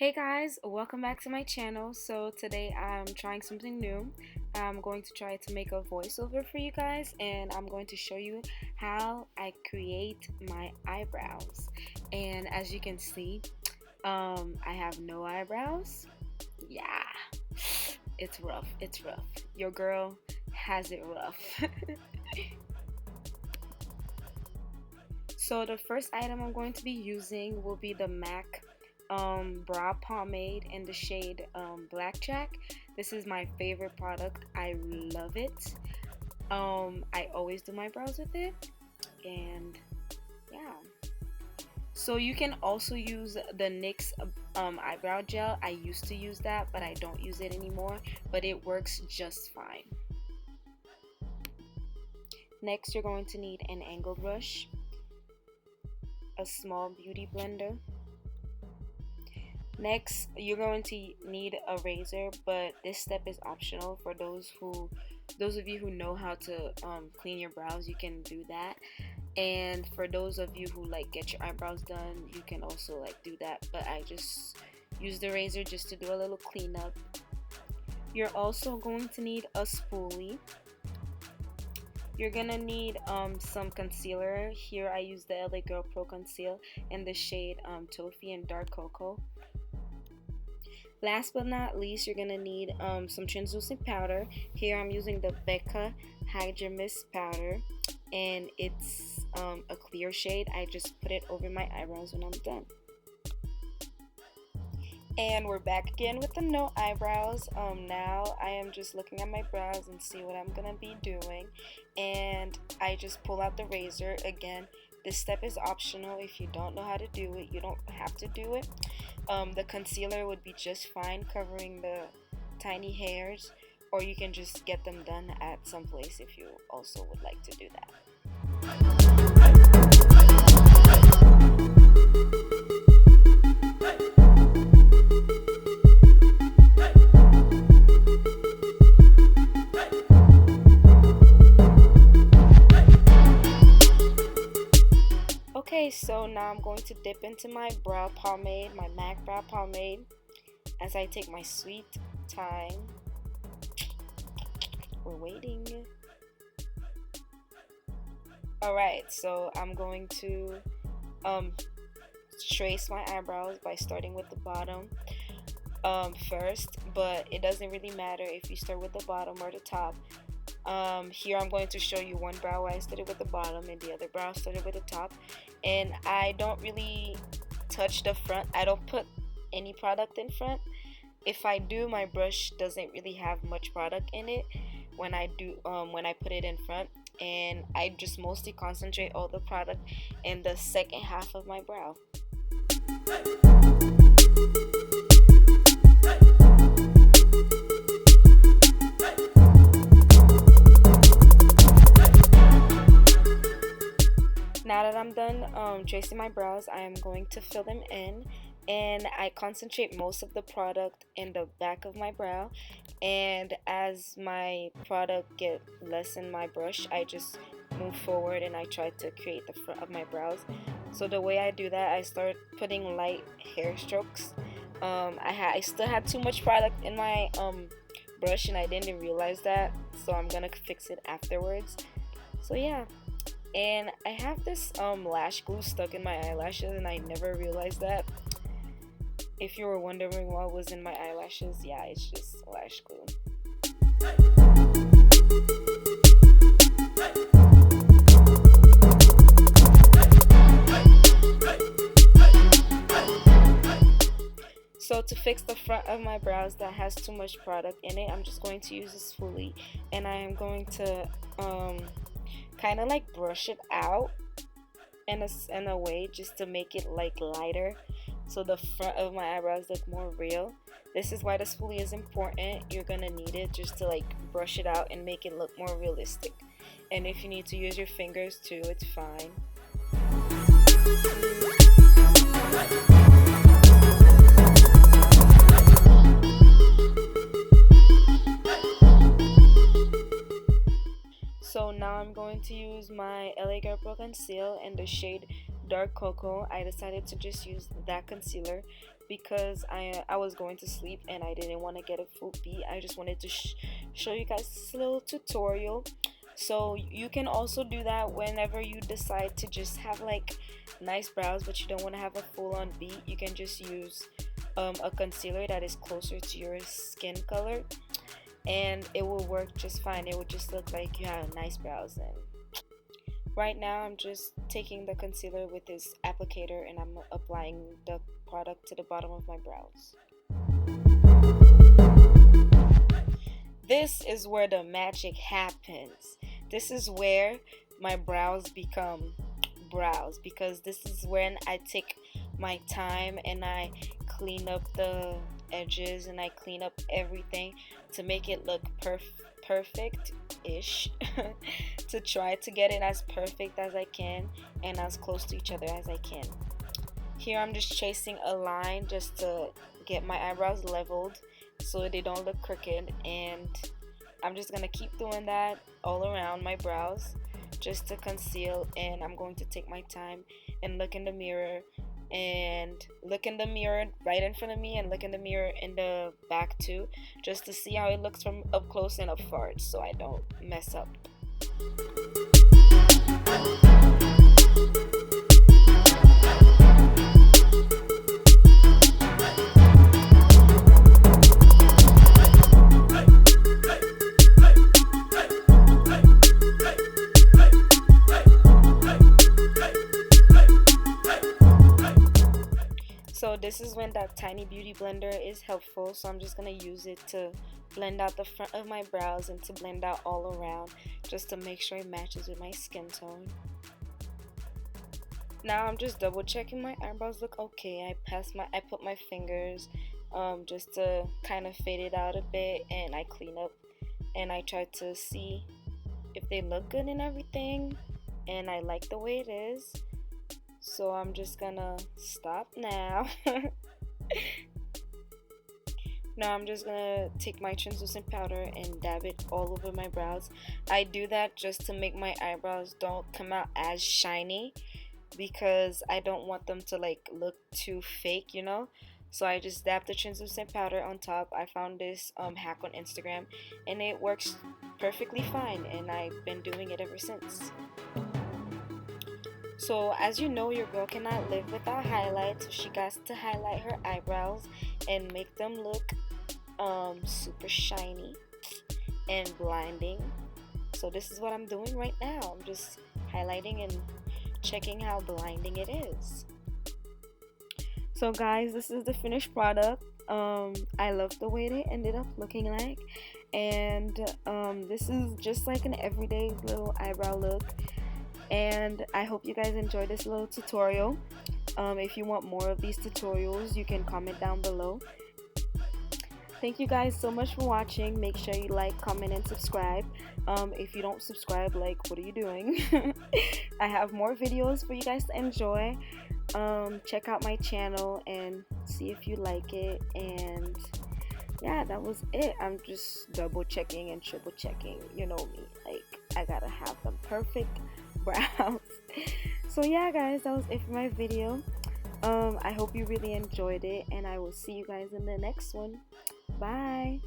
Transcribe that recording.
Hey guys, welcome back to my channel. So today I'm trying something new. I'm going to try to make a voiceover for you guys, and I'm going to show you how I create my eyebrows. And as you can see, I have no eyebrows. Yeah, it's rough. It's rough. Your girl has it rough. So the first item I'm going to be using will be the MAC brow pomade in the shade Blackjack. This is my favorite product. I love it. I always do my brows with it, and yeah. So you can also use the NYX eyebrow gel. I used to use that, but I don't use it anymore, but it works just fine. Next, you're going to need an angle brush, a small beauty blender. Next, you're going to need a razor, but this step is optional for those of you who know how to clean your brows. You can do that, and for those of you who get your eyebrows done, you can also do that, but I just use the razor just to do a little cleanup. You're also going to need a spoolie. You're gonna need some concealer. Here I use the LA Girl Pro Conceal in the shade Toffee and Dark Cocoa. Last but not least, you're gonna need some translucent powder. Here I'm using the Becca Hydra Mist powder, and it's a clear shade. I just put it over my eyebrows when I'm done. And we're back again with the no eyebrows. Now I am just looking at my brows and see what I'm gonna be doing, and I just pull out the razor. Again, this step is optional. If you don't know how to do it, you don't have to do it. The concealer would be just fine covering the tiny hairs, or you can just get them done at some place if you also would like to do that. Okay, so now I'm going to dip into my brow pomade, my MAC brow pomade, as I take my sweet time. We're waiting. Alright, so I'm going to trace my eyebrows by starting with the bottom first, but it doesn't really matter if you start with the bottom or the top. Here I'm going to show you one brow I started with the bottom and the other brow started with the top, and I don't really touch the front. I don't put any product in front. If I do, my brush doesn't really have much product in it when I put it in front, and I just mostly concentrate all the product in the second half of my brow. Now that I'm done tracing my brows, I am going to fill them in, and I concentrate most of the product in the back of my brow, and as my product get less in my brush, I just move forward and I try to create the front of my brows. So the way I do that, I start putting light hair strokes. I still had too much product in my brush, and I didn't realize that, so I'm gonna fix it afterwards. So yeah. And I have this lash glue stuck in my eyelashes, and I never realized that. If you were wondering what was in my eyelashes, yeah, it's just lash glue. So to fix the front of my brows that has too much product in it, I'm just going to use a spoolie, and I am going to kind of brush it out in a way just to make it lighter, so the front of my eyebrows look more real. This is why the spoolie is important. You're gonna need it just to brush it out and make it look more realistic, and if you need to use your fingers too, it's fine. So now I'm going to use my LA Girl Pro Conceal in the shade Dark Cocoa. I decided to just use that concealer because I was going to sleep and I didn't want to get a full beat. I just wanted to show you guys this little tutorial. So you can also do that whenever you decide to just have like nice brows but you don't want to have a full-on beat. You can just use a concealer that is closer to your skin color, and it will work just fine. It will just look like you have nice brows. And right now I'm just taking the concealer with this applicator and I'm applying the product to the bottom of my brows. This is where the magic happens. This is where my brows become brows, because this is when I take my time and I clean up the edges and I clean up everything to make it look perfect-ish to try to get it as perfect as I can and as close to each other as I can. Here I'm just chasing a line just to get my eyebrows leveled so they don't look crooked, and I'm just gonna keep doing that all around my brows just to conceal. And I'm going to take my time and look in the mirror, and look in the mirror right in front of me and look in the mirror in the back too, just to see how it looks from up close and up far so I don't mess up. So this is when that tiny beauty blender is helpful. So I'm just going to use it to blend out the front of my brows and to blend out all around, just to make sure it matches with my skin tone. Now I'm just double checking my eyebrows look okay. I put my fingers just to kind of fade it out a bit, and I clean up and I try to see if they look good and everything, and I like the way it is. So I'm just gonna stop now. Now I'm just gonna take my translucent powder and dab it all over my brows. I do that just to make my eyebrows don't come out as shiny, because I don't want them to like look too fake, you know. So I just dab the translucent powder on top. I found this hack on Instagram and it works perfectly fine, and I've been doing it ever since. So as you know, your girl cannot live without highlights, so she got to highlight her eyebrows and make them look super shiny and blinding. So this is what I'm doing right now. I'm just highlighting and checking how blinding it is. So guys, this is the finished product. I love the way they ended up looking like, and this is just like an everyday little eyebrow look. And I hope you guys enjoyed this little tutorial. If you want more of these tutorials, you can comment down below. Thank you guys so much for watching. Make sure you like, comment, and subscribe. If you don't subscribe, like, what are you doing? I have more videos for you guys to enjoy. Check out my channel and see if you like it. And yeah, that was it. I'm just double checking and triple checking. You know me, like, I gotta have them perfect brows. So yeah guys, that was it for my video. I hope you really enjoyed it, and I will see you guys in the next one. Bye.